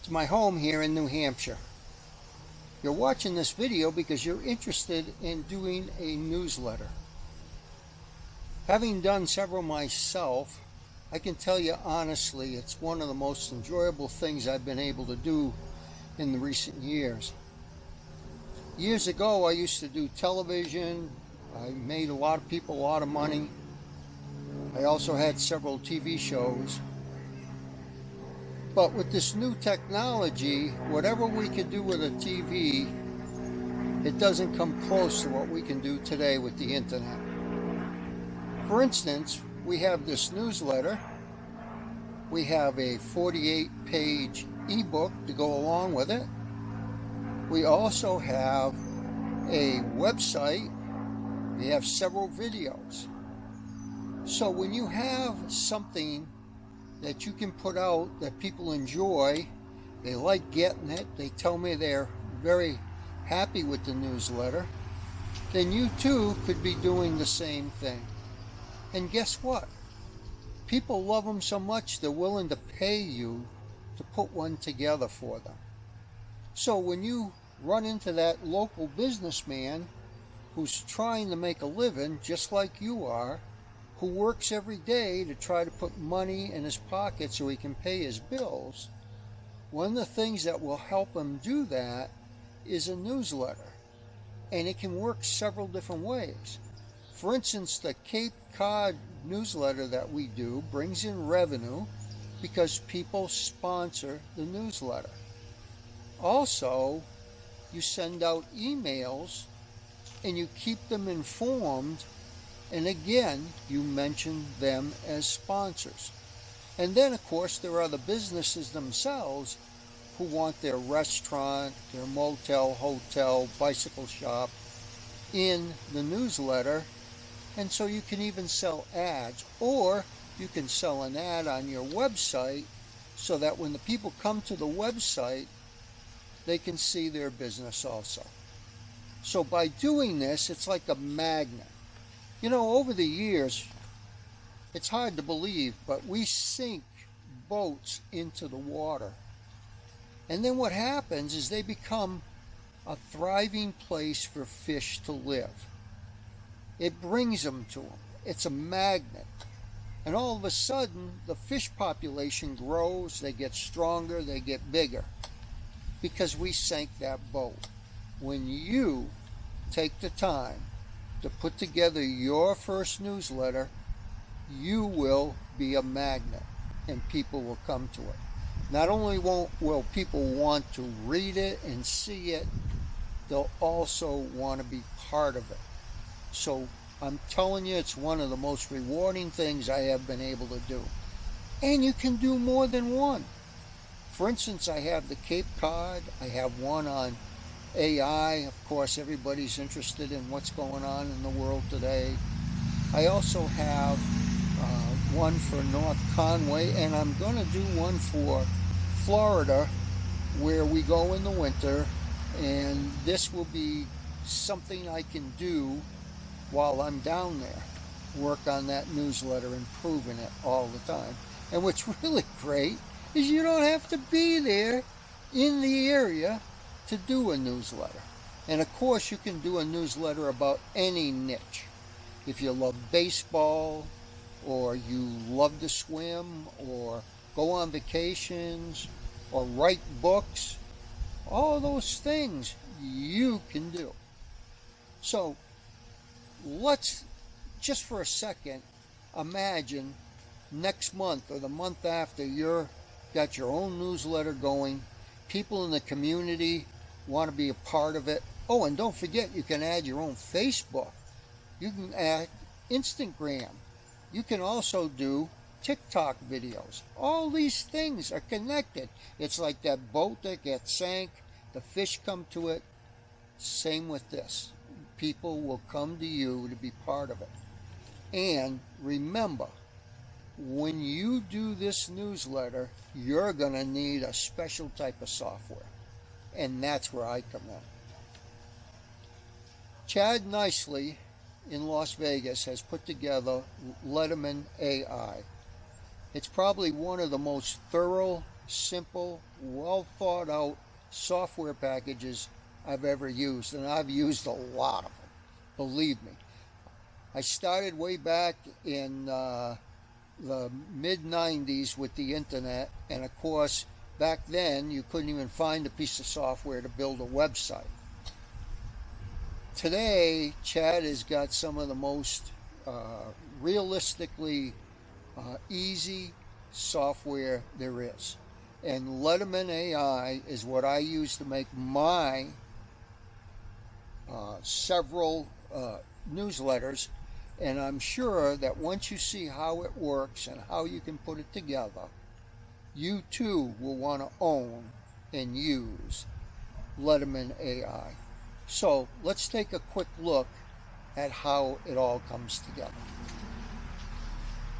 to my home here in New Hampshire. You're watching this video because you're interested in doing a newsletter. Having done several myself, I can tell you honestly, it's one of the most enjoyable things I've been able to do in the recent years. Years ago, I used to do television. I made a lot of people a lot of money. I also had several TV shows. But with this new technology, whatever we could do with a TV, it doesn't come close to what we can do today with the internet. For instance, we have this newsletter. We have a 48-page ebook to go along with it. We also have a website. We have several videos. So when you have something that you can put out that people enjoy, they like getting it, they tell me they're very happy with the newsletter, then you too could be doing the same thing. And guess what? People love them so much they're willing to pay you to put one together for them. So when you run into that local businessman who's trying to make a living just like you are, who works every day to try to put money in his pocket so he can pay his bills, one of the things that will help him do that is a newsletter. And it can work several different ways. For instance, the Cape Cod Newsletter that we do brings in revenue because people sponsor the newsletter. Also, you send out emails and you keep them informed, and again, you mention them as sponsors. And then, of course, there are the businesses themselves who want their restaurant, their motel, hotel, bicycle shop in the newsletter. And so you can even sell ads, or you can sell an ad on your website so that when the people come to the website, they can see their business also. So by doing this, it's like a magnet. You know, over the years, it's hard to believe, but we sink boats into the water. And then what happens is they become a thriving place for fish to live. It brings them to them. It's a magnet. And all of a sudden, the fish population grows, they get stronger, they get bigger, because we sank that boat. When you take the time to put together your first newsletter, you will be a magnet and people will come to it. Not only will people want to read it and see it, they'll also want to be part of it. So I'm telling you, it's one of the most rewarding things I have been able to do. And you can do more than one. For instance, I have the Cape Cod, I have one on AI. Of course, everybody's interested in what's going on in the world today. I also have one for North Conway, and I'm going to do one for Florida, where we go in the winter, and this will be something I can do while I'm down there. Work on that newsletter, improving it all the time. And what's really great is you don't have to be there in the area to do a newsletter. And of course, you can do a newsletter about any niche. If you love baseball, or you love to swim, or go on vacations, or write books, all of those things you can do. So let's just for a second imagine next month or the month after you've got your own newsletter going. People in the community want to be a part of it. Oh, and don't forget, you can add your own Facebook. You can add Instagram. You can also do TikTok videos. All these things are connected. It's like that boat that gets sank. The fish come to it. Same with this. People will come to you to be part of it. And remember, when you do this newsletter, you're going to need a special type of software. And that's where I come in. Chad Nicely in Las Vegas has put together Letterman AI. It's probably one of the most thorough simple, well thought out software packages I've ever used, and I've used a lot of them, believe me. I started way back in the mid-90s with the internet, and of course back then you couldn't even find a piece of software to build a website. Today Chad has got some of the most realistically easy software there is, and Letterman AI is what I use to make my several newsletters. And I'm sure that once you see how it works and how you can put it together, you too will want to own and use Letterman AI. So let's take a quick look at how it all comes together.